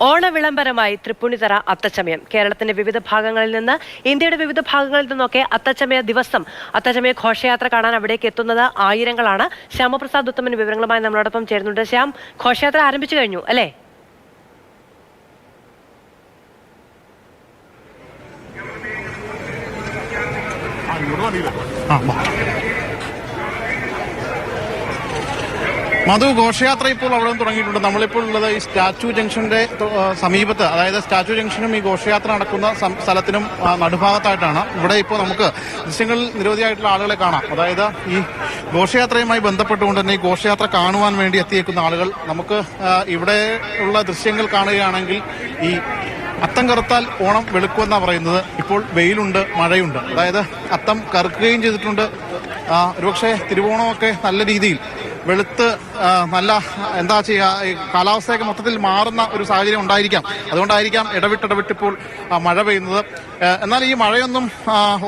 ഓണവിളംബരമായി തൃപ്പൂണിത്തറ അത്തച്ചമയം. കേരളത്തിന്റെ വിവിധ ഭാഗങ്ങളിൽ നിന്ന്, ഇന്ത്യയുടെ വിവിധ ഭാഗങ്ങളിൽ നിന്നൊക്കെ അത്തച്ചമയ ദിവസം, അത്തച്ചമയ ഘോഷയാത്ര കാണാൻ അവിടേക്ക് എത്തുന്നത് ആയിരങ്ങളാണ്. ശ്യാമപ്രസാദ് ഉത്തമൻ വിവരങ്ങളുമായി നമ്മളോടൊപ്പം ചേരുന്നുണ്ട്. ശ്യാം, ഘോഷയാത്ര ആരംഭിച്ചു കഴിഞ്ഞു അല്ലേ? മധു, ഘോഷയാത്ര ഇപ്പോൾ അവിടെ നിന്ന് തുടങ്ങിയിട്ടുണ്ട്. നമ്മളിപ്പോൾ ഉള്ളത് ഈ സ്റ്റാച്യു ജംഗ്ഷന്റെ സമീപത്ത്, അതായത് സ്റ്റാച്യു ജംഗ്ഷനും ഈ ഘോഷയാത്ര നടക്കുന്ന സ്ഥലത്തിനും നടുഭാഗത്തായിട്ടാണ്. ഇവിടെ ഇപ്പോൾ നമുക്ക് ദൃശ്യങ്ങളിൽ നിരവധിയായിട്ടുള്ള ആളുകളെ കാണാം. അതായത് ഈ ഘോഷയാത്രയുമായി ബന്ധപ്പെട്ടുകൊണ്ട് തന്നെ ഈ ഘോഷയാത്ര കാണുവാൻ വേണ്ടി എത്തിയേക്കുന്ന ആളുകൾ, നമുക്ക് ഇവിടെ ഉള്ള ദൃശ്യങ്ങൾ കാണുകയാണെങ്കിൽ ഈ അത്തം കറുത്താൽ ഓണം വെളുക്കുമെന്നാണ് പറയുന്നത്. ഇപ്പോൾ വെയിലുണ്ട്, മഴയുണ്ട്. അതായത് അത്തം കറുക്കുകയും ചെയ്തിട്ടുണ്ട്. ഒരുപക്ഷെ തിരുവോണമൊക്കെ നല്ല രീതിയിൽ വെളുത്ത് നല്ല എന്താ ചെയ്യുക, കാലാവസ്ഥയൊക്കെ മൊത്തത്തിൽ മാറുന്ന ഒരു സാഹചര്യം ഉണ്ടായിരിക്കാം. അതുകൊണ്ടായിരിക്കാം ഇടവിട്ടിപ്പോൾ മഴ പെയ്യുന്നത്. എന്നാൽ ഈ മഴയൊന്നും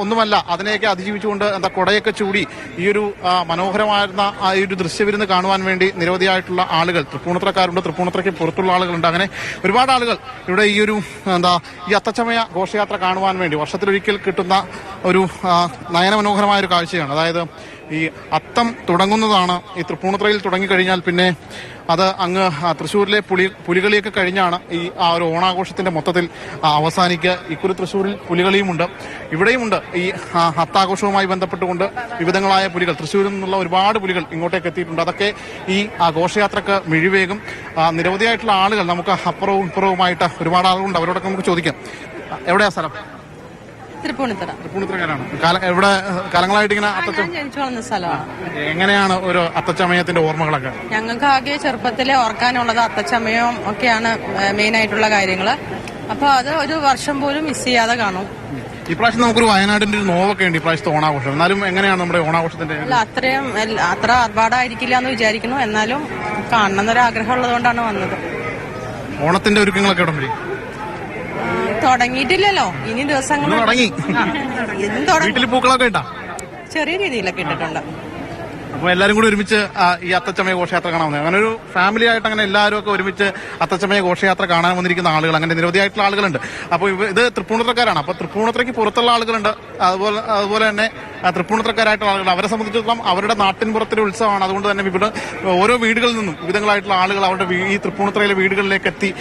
ഒന്നുമല്ല, അതിനെയൊക്കെ അതിജീവിച്ചുകൊണ്ട് കുടയൊക്കെ ചൂടി ഈ ഒരു മനോഹരമായിരുന്ന ഈ ഒരു ദൃശ്യവിരുന്ന് കാണുവാൻ വേണ്ടി നിരവധിയായിട്ടുള്ള ആളുകൾ, തൃപ്പൂണിത്തറക്കാരുണ്ട്, തൃപ്പൂണിത്തറയ്ക്ക് പുറത്തുള്ള ആളുകളുണ്ട്. അങ്ങനെ ഒരുപാട് ആളുകൾ ഇവിടെ ഈ ഒരു ഈ അത്തച്ചമയ ഘോഷയാത്ര കാണുവാൻ വേണ്ടി വർഷത്തിലൊരിക്കൽ കിട്ടുന്ന ഒരു നയനമനോഹരമായ ഒരു കാഴ്ചയാണ്. അതായത് ഈ അത്തം തുടങ്ങുന്നതാണ് ഈ തൃപ്പൂണിത്തുറയിൽ തുടങ്ങിക്കഴിഞ്ഞാൽ പിന്നെ അത് അങ്ങ് തൃശ്ശൂരിലെ പുലികളിയൊക്കെ കഴിഞ്ഞാണ് ഈ ഒരു ഓണാഘോഷത്തിന്റെ മൊത്തത്തിൽ അവസാനിക്കുക. ഇക്കുറി തൃശ്ശൂരിൽ പുലികളിയുമുണ്ട്, ഇവിടെയുമുണ്ട്. ഈ അത്താഘോഷവുമായി ബന്ധപ്പെട്ടുകൊണ്ട് വിവിധങ്ങളായ പുലികൾ, തൃശ്ശൂരിൽ നിന്നുള്ള ഒരുപാട് പുലികൾ ഇങ്ങോട്ടേക്ക് എത്തിയിട്ടുണ്ട്. അതൊക്കെ ഈ ഘോഷയാത്രക്ക് മിഴിവേകും. നിരവധിയായിട്ടുള്ള ആളുകൾ, നമുക്ക് അപ്പുറവും ഇപ്പുറവുമായിട്ട് ഒരുപാട് ആളുകളുണ്ട്. അവരോടൊക്കെ നമുക്ക് ചോദിക്കാം. എവിടെയാ സ്ഥലം? തൃപ്പൂണിത്തുറക്കാരാണ്. ഇവിടെ കാലങ്ങളായിട്ട് ഇങ്ങനെ ജനിച്ചു വളർന്ന സ്ഥലമാണ്. എങ്ങനെയാണ് ഒരു അത്തച്ചമയത്തിന്റെ ഓർമ്മകളൊക്കെ? ഞങ്ങൾക്ക് ആകെ ചെറുപ്പത്തിലെ ഓർക്കാനുള്ളത് അത്തച്ചമയം ഒക്കെയാണ് മെയിൻ ആയിട്ടുള്ള കാര്യങ്ങള്. അപ്പൊ അത് ഒരു വർഷം പോലും മിസ് ചെയ്യാതെ കാണും. ഇപ്രാവശ്യം നമുക്കൊരു വയനാടിന്റെ ഒരു നോവൊക്കെ ഉണ്ട് ഇപ്രാവശ്യത്തെ ഓണാഘോഷം. എന്നാലും എങ്ങനെയാണ് നമ്മുടെ ഓണാഘോഷത്തിന്റെ? അത്ര ആർഭാടായിരിക്കില്ല എന്ന് വിചാരിക്കുന്നു. എന്നാലും കാണണമെന്നൊരു ആഗ്രഹം ഉള്ളതുകൊണ്ടാണ് വന്നത്. ഓണത്തിന്റെ ഒരുക്കങ്ങളൊക്കെ ഉടമ്പടി തുടങ്ങിയിട്ടില്ലല്ലോ, ഇനി ദിവസങ്ങൾ തുടങ്ങി. വീട്ടിൽ പൂക്കളൊക്കെ ഇട്ടാ? ചെറിയ രീതിയിലൊക്കെ ഇട്ടിട്ടുണ്ട്. അപ്പൊ എല്ലാരും കൂടി ഒരുമിച്ച് ഈ അത്തച്ചമയ ഘോഷയാത്ര കാണാൻ വന്നത്, അങ്ങനെ ഒരു ഫാമിലി ആയിട്ട് അങ്ങനെ എല്ലാവരും ഒക്കെ ഒരുമിച്ച് അത്തച്ചമയ ഘോഷയാത്ര കാണാൻ വന്നിരിക്കുന്ന ആളുകൾ, അങ്ങനെ നിരവധിയായിട്ടുള്ള ആളുകളുണ്ട്. അപ്പോൾ ഇത് തൃപ്പൂണിത്തുറക്കാരാണ്. അപ്പൊ തൃപ്പൂണിത്തുറയ്ക്ക് പുറത്തുള്ള ആളുകളുണ്ട്, അതുപോലെ തന്നെ തൃപ്പൂണിത്തുറക്കാരായിട്ടുള്ള ആളുകൾ. അവരെ സംബന്ധിച്ചിടത്തോളം അവരുടെ നാട്ടിൻപുറത്തിലെ ഉത്സവമാണ്. അതുകൊണ്ട് തന്നെ ഓരോ വീടുകളിൽ നിന്നും വിവിധങ്ങളായിട്ടുള്ള ആളുകൾ അവരുടെ ഈ തൃപ്പൂണിത്തുറയിലെ വീടുകളിലേക്ക് എത്തി.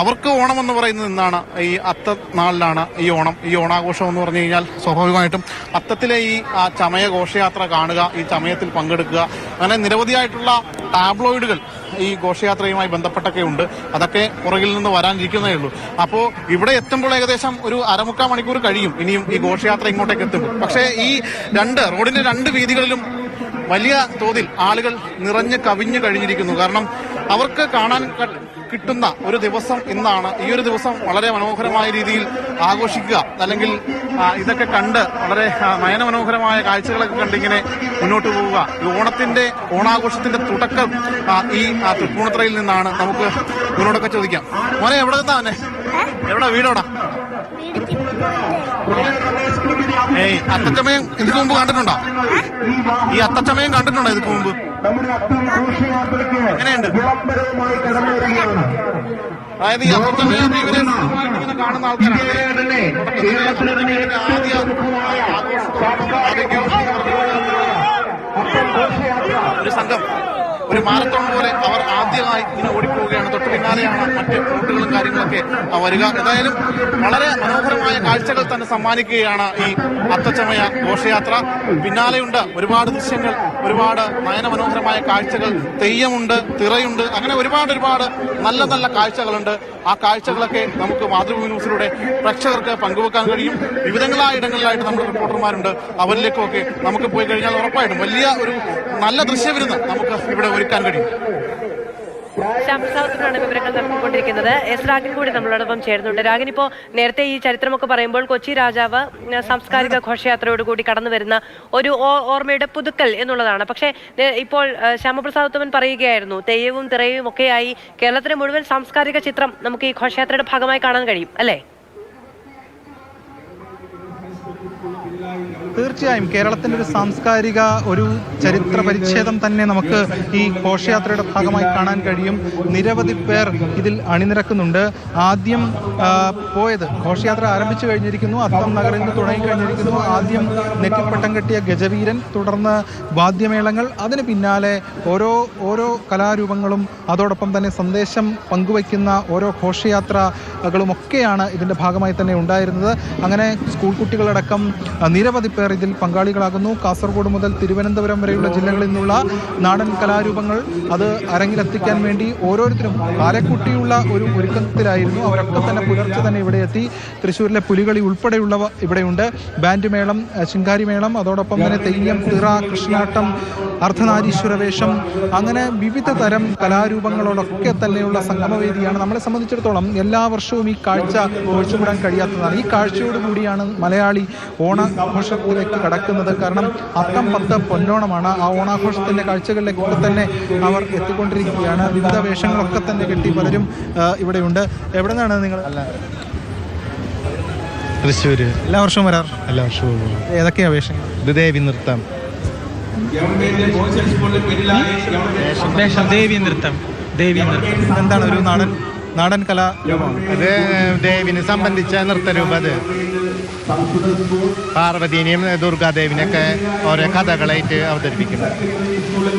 അവർക്ക് ഓണം എന്ന് പറയുന്നത് ഇന്നാണ്, ഈ അത്തനാളിലാണ് ഈ ഓണം. ഈ ഓണാഘോഷം എന്ന് പറഞ്ഞു കഴിഞ്ഞാൽ സ്വാഭാവികമായിട്ടും അത്തത്തിലെ ഈ ചമയ ഘോഷയാത്ര കാണുക, ഈ ചമയത്തിൽ പങ്കെടുക്കുക, അങ്ങനെ നിരവധിയായിട്ടുള്ള ടാബ്ലോയിഡുകൾ ഈ ഘോഷയാത്രയുമായി ബന്ധപ്പെട്ടൊക്കെ ഉണ്ട്. അതൊക്കെ പുറകിൽ നിന്ന് വരാനിരിക്കുന്നേ ഉള്ളൂ. അപ്പോൾ ഇവിടെ എത്തുമ്പോൾ ഏകദേശം ഒരു അരമുക്കാൽ മണിക്കൂർ കഴിയും ഇനിയും ഈ ഘോഷയാത്ര ഇങ്ങോട്ടേക്ക് എത്തുമ്പോൾ. പക്ഷേ ഈ റോഡിന്റെ രണ്ട് വീതികളിലും വലിയ തോതിൽ ആളുകൾ നിറഞ്ഞ് കവിഞ്ഞു കഴിഞ്ഞിരിക്കുന്നു. കാരണം അവർക്ക് കാണാൻ കിട്ടുന്ന ഒരു ദിവസം ഇന്നാണ്. ഈ ഒരു ദിവസം വളരെ മനോഹരമായ രീതിയിൽ ആഘോഷിക്കുക, അല്ലെങ്കിൽ ഇതൊക്കെ കണ്ട് വളരെ നയനമനോഹരമായ കാഴ്ചകളൊക്കെ കണ്ടിങ്ങനെ മുന്നോട്ട് പോവുക. ഈ ഓണാഘോഷത്തിന്റെ തുടക്കം ഈ തൃപ്പൂണിത്തുറയിൽ നിന്നാണ്. നമുക്ക് ഇവരോടൊക്കെ ചോദിക്കാം. മോനെ, എവിടെ നിന്നാ തന്നെ? എവിടെ വീടോടാ? അത്തച്ചമയം ഇതിനു മുമ്പ് കണ്ടിട്ടുണ്ടോ? ഈ അത്തച്ചമയം കണ്ടിട്ടുണ്ടോ ഇതിനു മുമ്പ്? എങ്ങനെയുണ്ട്? അതായത് ഈ അത്തച്ചമയം ഇങ്ങനെ കാണുന്ന ആൾക്കാരാണ്. ഒരു സംഘം, ഒരു മാരത്തോൺ പോലെ അവർ ആദ്യമായി ഇങ്ങനെ ഓടിപ്പോവുകയാണ്. തൊട്ടു പിന്നാലെയാണ് മറ്റ് റൂട്ടുകളും കാര്യങ്ങളൊക്കെ വരിക. എന്തായാലും വളരെ മനോഹരമായ കാഴ്ചകൾ തന്നെ സമ്മാനിക്കുകയാണ് ഈ അത്തച്ചമയ ഘോഷയാത്ര. പിന്നാലെയുണ്ട് ഒരുപാട് ദൃശ്യങ്ങൾ, ഒരുപാട് നയനമനോഹരമായ കാഴ്ചകൾ. തെയ്യമുണ്ട്, തിറയുണ്ട്, അങ്ങനെ ഒരുപാട് നല്ല നല്ല കാഴ്ചകളുണ്ട്. ആ കാഴ്ചകളൊക്കെ നമുക്ക് മാതൃഭൂമി ന്യൂസിലൂടെ പ്രേക്ഷകർക്ക് പങ്കുവെക്കാൻ കഴിയും. വിവിധങ്ങളായ ഇടങ്ങളിലായിട്ട് നമ്മുടെ റിപ്പോർട്ടർമാരുണ്ട്. അവരിലേക്കൊക്കെ നമുക്ക് പോയി കഴിഞ്ഞാൽ ഉറപ്പായിട്ടും വലിയ ഒരു നല്ല ദൃശ്യവിരുന്ന് നമുക്ക് ഇവിടെ ഒരുക്കാൻ കഴിയും. ശ്യാമപ്രസാദാണ് വിവരങ്ങൾ നൽകിക്കൊണ്ടിരിക്കുന്നത്. എസ് രാഗിൻ കൂടി നമ്മളോടൊപ്പം ചേരുന്നുണ്ട്. രാഗിൻ, ഇപ്പോൾ നേരത്തെ ഈ ചരിത്രമൊക്കെ പറയുമ്പോൾ കൊച്ചി രാജാവ് സാംസ്കാരിക ഘോഷയാത്രയോടുകൂടി കടന്നു വരുന്ന ഒരു ഓർമ്മയുടെ പുതുക്കൽ എന്നുള്ളതാണ്. പക്ഷേ ഇപ്പോൾ ശ്യാമപ്രസാദ് പറയുകയായിരുന്നു, തെയ്യവും തിറയും ഒക്കെയായി കേരളത്തിലെ മുഴുവൻ സാംസ്കാരിക ചിത്രം നമുക്ക് ഈ ഘോഷയാത്രയുടെ ഭാഗമായി കാണാൻ കഴിയും അല്ലേ? തീർച്ചയായും കേരളത്തിൻ്റെ ഒരു സാംസ്കാരിക ഒരു ചരിത്ര പരിച്ഛേദം തന്നെ നമുക്ക് ഈ ഘോഷയാത്രയുടെ ഭാഗമായി കാണാൻ കഴിയും. നിരവധി പേർ ഇതിൽ അണിനിരക്കുന്നുണ്ട്. ആദ്യം പോയത് ഘോഷയാത്ര ആരംഭിച്ചു കഴിഞ്ഞിരിക്കുന്നു. അത്തം നഗറിൽ നിന്ന് തുടങ്ങിക്കഴിഞ്ഞിരിക്കുന്നു. ആദ്യം നെറ്റിപ്പട്ടം കെട്ടിയ ഗജവീരൻ, തുടർന്ന് വാദ്യമേളങ്ങൾ, അതിന് പിന്നാലെ ഓരോ കലാരൂപങ്ങളും അതോടൊപ്പം തന്നെ സന്ദേശം പങ്കുവയ്ക്കുന്ന ഓരോ ഘോഷയാത്രകളുമൊക്കെയാണ് ഇതിൻ്റെ ഭാഗമായി തന്നെ ഉണ്ടായിരുന്നത്. അങ്ങനെ സ്കൂൾ കുട്ടികളടക്കം നിരവധി പേർ ഇതിൽ പങ്കാളികളാകുന്നു. കാസർഗോഡ് മുതൽ തിരുവനന്തപുരം വരെയുള്ള ജില്ലകളിൽ നിന്നുള്ള നാടൻ കലാരൂപങ്ങൾ അത് അരങ്ങിലെത്തിക്കാൻ വേണ്ടി ഓരോരുത്തരും കാലക്കുട്ടിയുള്ള ഒരു ഒരുക്കത്തിലായിരുന്നു. അവരൊക്കെ തന്നെ പുലർച്ചെ തന്നെ ഇവിടെ എത്തി. തൃശ്ശൂരിലെ പുലികളി ഉൾപ്പെടെയുള്ളവ ഇവിടെയുണ്ട്. ബാൻഡ് മേളം, ശിങ്കാരിമേളം, അതോടൊപ്പം തന്നെ തെയ്യം, തിറ, കൃഷ്ണാട്ടം, അർദ്ധനാരീശ്വര വേഷം, അങ്ങനെ വിവിധ തരം കലാരൂപങ്ങളോടൊക്കെ തന്നെയുള്ള സംഗമവേദിയാണ്. നമ്മളെ സംബന്ധിച്ചിടത്തോളം എല്ലാ വർഷവും ഈ കാഴ്ച ഒഴിച്ചുകൂടാൻ കഴിയാത്തതാണ്. ഈ കാഴ്ചയോടുകൂടിയാണ് മലയാളി ഓണാഘോഷത്തിലേക്ക് കടക്കുന്നത്. കാരണം അത്തം 10 പൊന്നോണമാണ്. ആ ഓണാഘോഷത്തിൻ്റെ കാഴ്ചകളിലേക്കൊക്കെ തന്നെ അവർ എത്തിക്കൊണ്ടിരിക്കുകയാണ്. വിവിധ വേഷങ്ങളൊക്കെ തന്നെ കെട്ടി പലരും ഇവിടെയുണ്ട്. എവിടെ നിന്നാണ് നിങ്ങൾ? തൃശ്ശൂര്. എല്ലാ വർഷവും വരാറ്? എല്ലാ വർഷവും. ഏതൊക്കെയാ വേഷങ്ങൾ? ഇത് ദേവി നൃത്തം. ദേവി നൃത്തം. എന്താണ് ഒരു നാടൻ കലാരൂപമാണ്? അത് ദേവിനെ സംബന്ധിച്ച നൃത്തരൂപം. അത് പാർവതീനെയും ദുർഗാദേവിനെയൊക്കെ ഓരോ കഥകളായിട്ട് അവതരിപ്പിക്കുന്നു.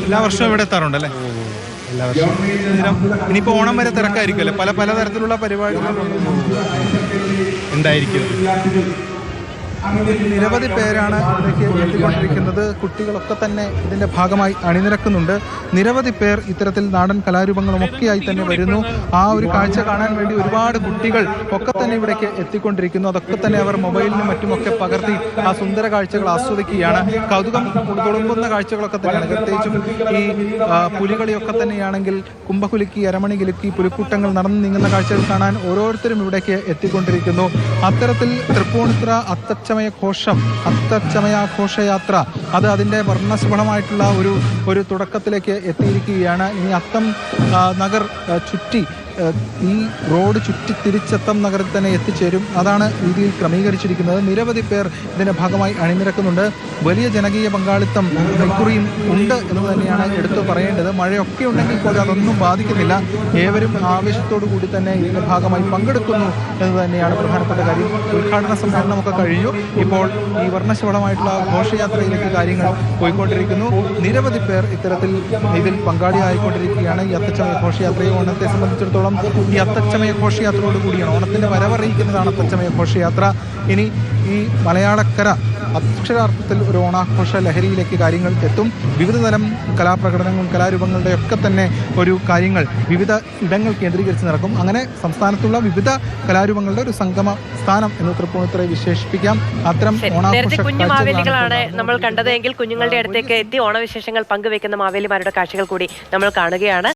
എല്ലാ വർഷവും ഇവിടെ എത്താറുണ്ടല്ലേ? എല്ലാ വർഷവും. ഇനിയിപ്പോൾ ഓണം വരെ തിരക്കായിരിക്കുമല്ലേ? പലതരത്തിലുള്ള പരിപാടികൾ എന്തായിരിക്കും? നിരവധി പേരാണ് ഇതിലേക്ക് എത്തിക്കൊണ്ടിരിക്കുന്നത്. കുട്ടികളൊക്കെ തന്നെ ഇതിൻ്റെ ഭാഗമായി അണിനിരക്കുന്നുണ്ട്. നിരവധി പേർ ഇത്തരത്തിൽ നാടൻ കലാരൂപങ്ങളുമൊക്കെയായി തന്നെ വരുന്നു. ആ ഒരു കാഴ്ച കാണാൻ വേണ്ടി ഒരുപാട് കുട്ടികൾ ഒക്കെ തന്നെ ഇവിടേക്ക് എത്തിക്കൊണ്ടിരിക്കുന്നു. അതൊക്കെ തന്നെ അവർ മൊബൈലിനും മറ്റുമൊക്കെ പകർത്തി ആ സുന്ദര കാഴ്ചകൾ ആസ്വദിക്കുകയാണ്. കൗതുകം തുളുമ്പുന്ന കാഴ്ചകളൊക്കെ തന്നെയാണ്. പ്രത്യേകിച്ചും ഈ പുലികളിയൊക്കെ തന്നെയാണെങ്കിൽ കുംഭകുലുക്കി, അരമണി കിലുക്കി, പുലിക്കൂട്ടങ്ങൾ നടന്നു നീങ്ങുന്ന കാഴ്ചകൾ കാണാൻ ഓരോരുത്തരും ഇവിടേക്ക് എത്തിക്കൊണ്ടിരിക്കുന്നു. അത്തരത്തിൽ തൃപ്പൂണിത്തുറ അത്തച്ചമയ ഘോഷയാത്ര അത് അതിൻ്റെ വർണ്ണശബളമായിട്ടുള്ള ഒരു തുടക്കത്തിലേക്ക് എത്തിയിരിക്കുകയാണ്. ഇനി അത്തം നഗർ ചുറ്റി ഈ റോഡ് ചുറ്റി തിരിച്ചത്തം നഗറിൽ തന്നെ എത്തിച്ചേരും. അതാണ് രീതിയിൽ ക്രമീകരിച്ചിരിക്കുന്നത്. നിരവധി പേർ ഇതിൻ്റെ ഭാഗമായി അണിനിരക്കുന്നുണ്ട്. വലിയ ജനകീയ പങ്കാളിത്തം ഇക്കുറിയും ഉണ്ട് എന്ന് തന്നെയാണ് എടുത്തു പറയേണ്ടത്. മഴയൊക്കെ ഉണ്ടെങ്കിൽ പോലും അതൊന്നും ബാധിക്കുന്നില്ല. ഏവരും ആവേശത്തോടു കൂടി തന്നെ ഇതിൻ്റെ ഭാഗമായി പങ്കെടുക്കുന്നു എന്ന് തന്നെയാണ് പ്രധാനപ്പെട്ട കാര്യം. ഉദ്ഘാടന സമ്മേളനമൊക്കെ കഴിഞ്ഞു. ഇപ്പോൾ ഈ വർണ്ണശബളമായിട്ടുള്ള ഘോഷയാത്രയിലേക്ക് കാര്യങ്ങൾ പോയിക്കൊണ്ടിരിക്കുന്നു. നിരവധി പേർ ഇത്തരത്തിൽ ഇതിൽ പങ്കാളിയായിക്കൊണ്ടിരിക്കുകയാണ്. ഈ അത്തച്ചമയ ഘോഷയാത്രയെ ഓണത്തെ സംബന്ധിച്ചിടത്തോളം ഈ അത്തച്ചമയ ഘോഷയാത്രയോട് കൂടിയാണ് ഓണത്തിൻ്റെ വരവറിയിക്കുന്നതാണ് അത്തച്ചമയ ഘോഷയാത്ര. ഇനി ഈ മലയാളക്കര അക്ഷരാർത്ഥത്തിൽ ഒരു ഓണാഘോഷ ലഹരിയിലേക്ക് കാര്യങ്ങൾ എത്തും. വിവിധ തരം കലാപ്രകടനങ്ങളും കലാരൂപങ്ങളുടെ ഒക്കെ തന്നെ ഒരു കാര്യങ്ങൾ വിവിധ ഇടങ്ങൾ കേന്ദ്രീകരിച്ച് നടക്കും. അങ്ങനെ സംസ്ഥാനത്തുള്ള വിവിധ കലാരൂപങ്ങളുടെ ഒരു സംഗമ സ്ഥാനം എന്ന് തൃപ്പൂണിത്തുറയെ വിശേഷിപ്പിക്കാം. അത്തരം ഓണാഘോഷ കുഞ്ഞു മാവേലികളാണ് നമ്മൾ കണ്ടതെങ്കിൽ കുഞ്ഞുങ്ങളുടെ അടുത്തേക്ക് എത്തി ഓണവിശേഷങ്ങൾ പങ്കുവെക്കുന്ന മാവേലിമാരുടെ കാഴ്ചകൾ കൂടി നമ്മൾ കാണുകയാണ്.